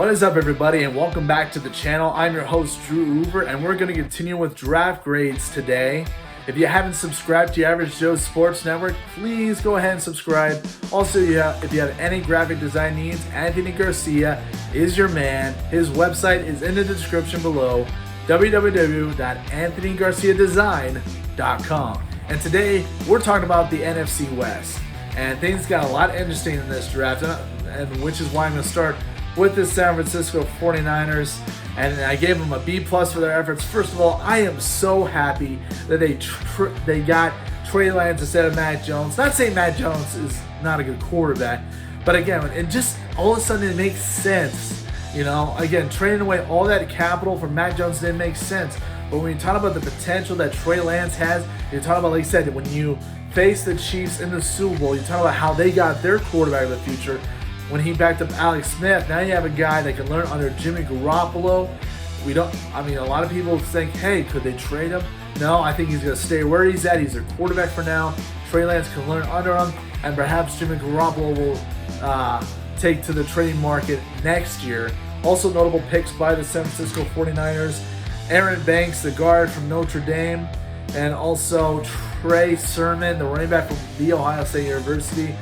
What is up, everybody, and welcome back to the channel. I'm your host, Drew Uber, and we're going to continue with draft grades today. If you haven't subscribed to the Average Joe Sports Network, please go ahead and subscribe. Also, if you have any graphic design needs, Anthony Garcia is your man. His website is in the description below, www.anthonygarciadesign.com. And today, we're talking about the NFC West. And things got a lot interesting in this draft, and which is why I'm going to start with the San Francisco 49ers, and I gave them a B+ for their efforts. First of all, I am so happy that they got Trey Lance instead of Matt Jones. Not saying Matt Jones is not a good quarterback, but again, it just all of a sudden it makes sense. You know, again, trading away all that capital for Matt Jones didn't make sense. But when you talk about the potential that Trey Lance has, you talk about, like I said, when you face the Chiefs in the Super Bowl, you talk about how they got their quarterback of the future. When he backed up Alex Smith, now you have a guy that can learn under Jimmy Garoppolo. A lot of people think, hey, could they trade him? No, I think he's going to stay where he's at. He's their quarterback for now. Trey Lance can learn under him, and perhaps Jimmy Garoppolo will take to the trading market next year. Also notable picks by the San Francisco 49ers, Aaron Banks, the guard from Notre Dame, and also Trey Sermon, the running back from The Ohio State University.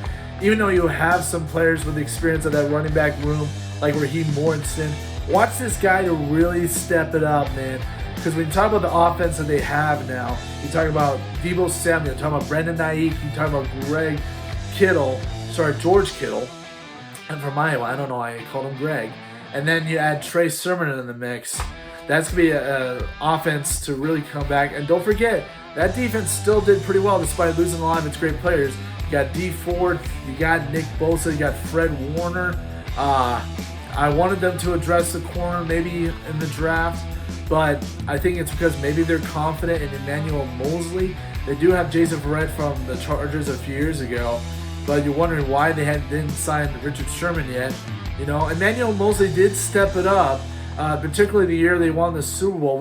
Even though you have some players with experience of that running back room, like Raheem Morrison, watch this guy to really step it up, man. Because when you talk about the offense that they have now, you talk about Deebo Samuel, you talk about Brendan Naik, you talk about George Kittle, and from Iowa, I don't know why I called him Greg. And then you add Trey Sermon in the mix. That's going to be an offense to really come back. And don't forget, that defense still did pretty well despite losing a lot of its great players. You got D Ford, you got Nick Bosa, you got Fred Warner. I wanted them to address the corner maybe in the draft, but I think it's because maybe they're confident in Emmanuel Mosley. They do have Jason Verrett from the Chargers a few years ago, but you're wondering why they didn't sign Richard Sherman yet. You know, Emmanuel Mosley did step it up, particularly the year they won the Super Bowl.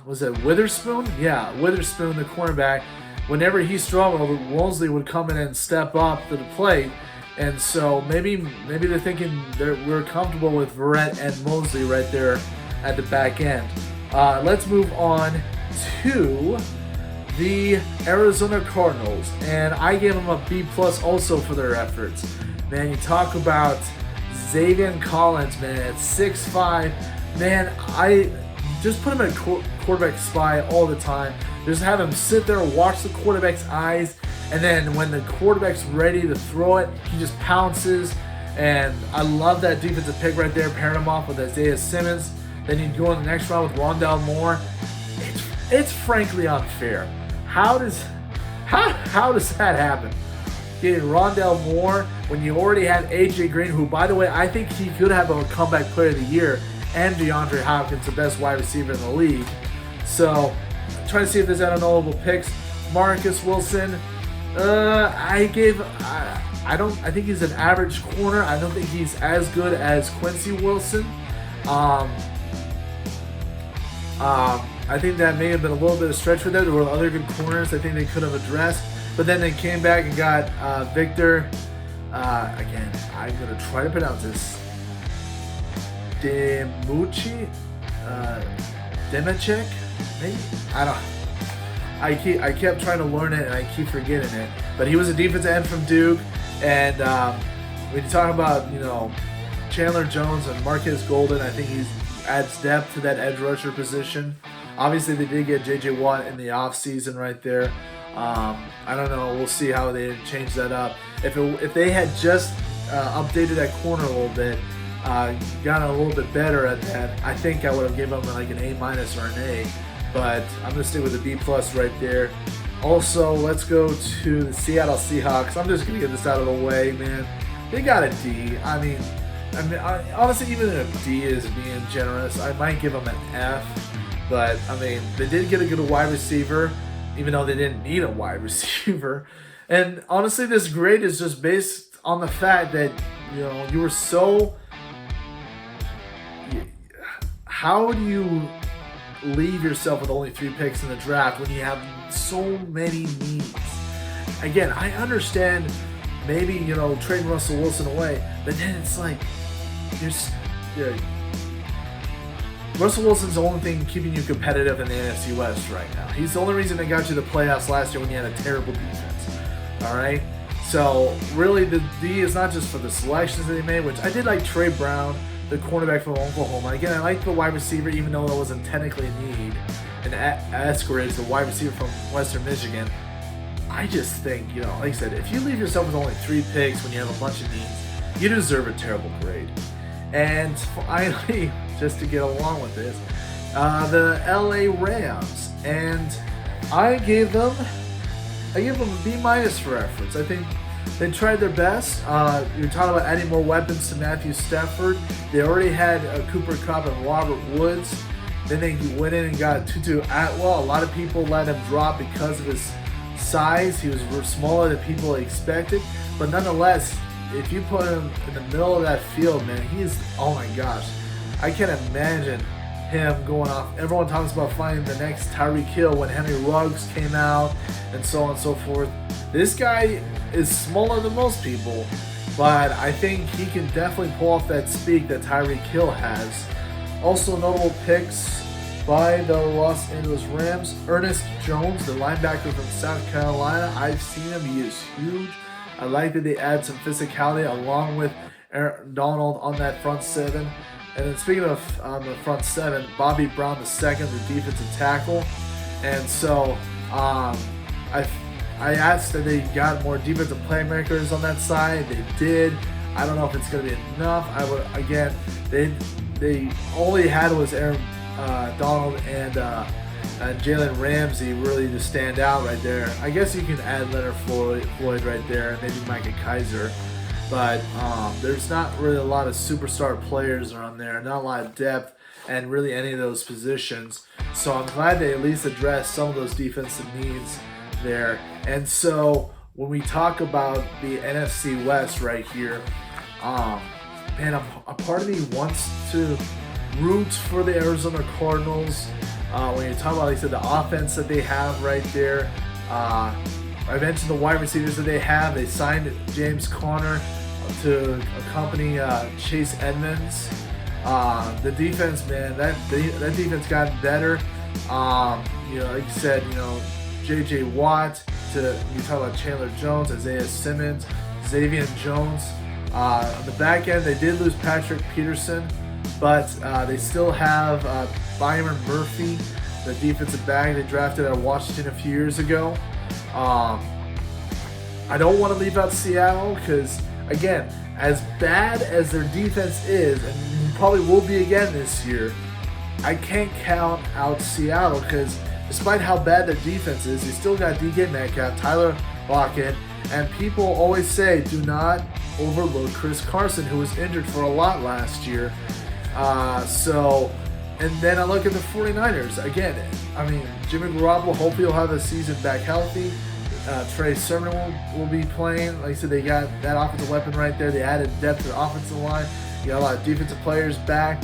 Was it Witherspoon? Yeah, Witherspoon, the cornerback. Whenever he struggled, Mosley would come in and step up to the plate. And so maybe they're thinking we're comfortable with Verrett and Mosley right there at the back end. Let's move on to the Arizona Cardinals. And I gave them a B+ also for their efforts. Man, you talk about Zaven Collins, man, at 6'5". Man, I just put him in a quarterback spy all the time. Just have him sit there and watch the quarterback's eyes, and then when the quarterback's ready to throw it, he just pounces. And I love that defensive pick right there, pairing him off with Isaiah Simmons. Then you go in the next round with Rondale Moore. It's frankly unfair. How does that happen? Getting Rondale Moore when you already had AJ Green, who, by the way, I think he could have a comeback player of the year, and DeAndre Hopkins, the best wide receiver in the league. So, try to see if there's any notable picks. Marcus Wilson, I think he's an average corner. I don't think he's as good as Quincy Wilson. I think that may have been a little bit of a stretch for them. There were other good corners I think they could have addressed. But then they came back and got Victor, again, I'm going to try to pronounce this, Demechek, maybe? I don't know. I kept trying to learn it and I keep forgetting it. But he was a defensive end from Duke. And when you talk about, Chandler Jones and Marquez Golden, I think he adds depth to that edge rusher position. Obviously, they did get J.J. Watt in the offseason right there. I don't know. We'll see how they change that up. If they had just updated that corner a little bit, gotten a little bit better at that, I think I would have given them like an A- or an A. But I'm going to stick with a B+ right there. Also, let's go to the Seattle Seahawks. I'm just going to get this out of the way, man. They got a D. Honestly, even a D is being generous. I might give them an F. But, they did get a good wide receiver, even though they didn't need a wide receiver. And honestly, this grade is just based on the fact that, you were so... How do you leave yourself with only 3 picks in the draft when you have so many needs? Again, I understand maybe, trading Russell Wilson away. But then it's like, Russell Wilson's the only thing keeping you competitive in the NFC West right now. He's the only reason they got you to the playoffs last year when you had a terrible defense. All right? So, really, the D is not just for the selections that they made, which I did like Trey Brown, the cornerback from Oklahoma. Again, I like the wide receiver, even though it wasn't technically a need. And Eskridge, the wide receiver from Western Michigan. I just think, like I said, if you leave yourself with only 3 picks when you have a bunch of needs, you deserve a terrible grade. And finally, just to get along with this, the LA Rams, and I gave them a B- for efforts. I think they tried their best. You're talking about adding more weapons to Matthew Stafford. They already had Cooper Kupp and Robert Woods. Then they went in and got Tutu Atwell. A lot of people let him drop because of his size. He was smaller than people expected, but nonetheless, if you put him in the middle of that field, man, oh my gosh. I can't imagine him going off. Everyone talks about finding the next Tyreek Hill when Henry Ruggs came out and so on and so forth. This guy is smaller than most people, but I think he can definitely pull off that speed that Tyreek Hill has. Also notable picks by the Los Angeles Rams. Ernest Jones, the linebacker from South Carolina. I've seen him. He is huge. I like that they add some physicality along with Aaron Donald on that front seven. And then speaking of the front seven, Bobby Brown II, the defensive tackle. And so I asked that they got more defensive playmakers on that side. They did. I don't know if it's going to be enough. They only had was Aaron Donald and Jalen Ramsey really to stand out right there. I guess you can add Leonard Floyd right there, and maybe Micah Kiser. But there's not really a lot of superstar players around there, not a lot of depth and really any of those positions. So I'm glad they at least addressed some of those defensive needs there. And so when we talk about the NFC West right here, man, a part of me wants to root for the Arizona Cardinals. When you talk about, like I said, the offense that they have right there, I mentioned the wide receivers that they have. They signed James Conner to accompany Chase Edmonds. The defense, man, that defense got better. Like you said, J.J. Watt. You talk about Chandler Jones, Isaiah Simmons, Xavier Jones. On the back end, they did lose Patrick Peterson, but they still have Byron Murphy, the defensive back they drafted out of Washington a few years ago. I don't want to leave out Seattle because, again, as bad as their defense is, and probably will be again this year, I can't count out Seattle because despite how bad their defense is, you still got DK Metcalf, Tyler Lockett, and people always say do not overlook Chris Carson, who was injured for a lot last year. And then I look at the 49ers. Again, I mean, Jimmy Garoppolo, hopefully he'll have a season back healthy. Trey Sermon will be playing. Like I said, they got that offensive weapon right there. They added depth to the offensive line. You got a lot of defensive players back.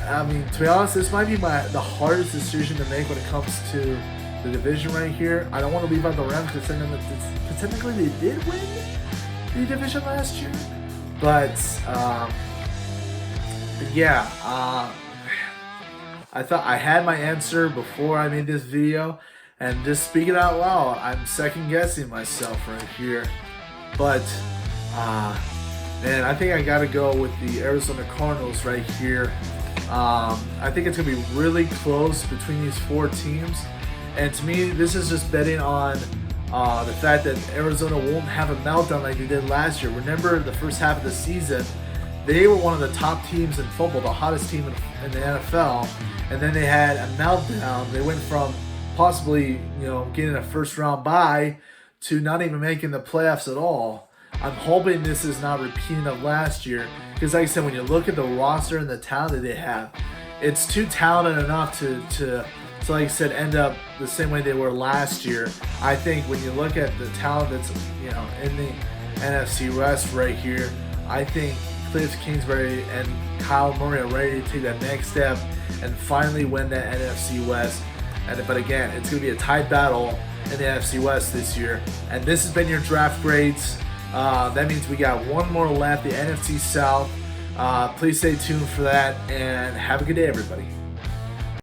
I mean, to be honest, this might be the hardest decision to make when it comes to the division right here. I don't want to leave out the Rams because technically they did win the division last year. But, I thought I had my answer before I made this video. And just speaking out loud, I'm second guessing myself right here. But, man, I think I got to go with the Arizona Cardinals right here. I think it's going to be really close between these 4 teams. And to me, this is just betting on the fact that Arizona won't have a meltdown like they did last year. Remember the first half of the season, they were one of the top teams in football, the hottest team in the NFL. And then they had a meltdown. They went from possibly, getting a first-round bye to not even making the playoffs at all. I'm hoping this is not repeating of last year because, like I said, when you look at the roster and the talent that they have, it's too talented enough to like I said, end up the same way they were last year. I think when you look at the talent that's in the NFC West right here, I think Cliff Kingsbury and Kyle Murray are ready to take that next step and finally win that NFC West. But again, it's going to be a tight battle in the NFC West this year. And this has been your draft grades. That means we got one more left, the NFC South. Please stay tuned for that, and have a good day, everybody.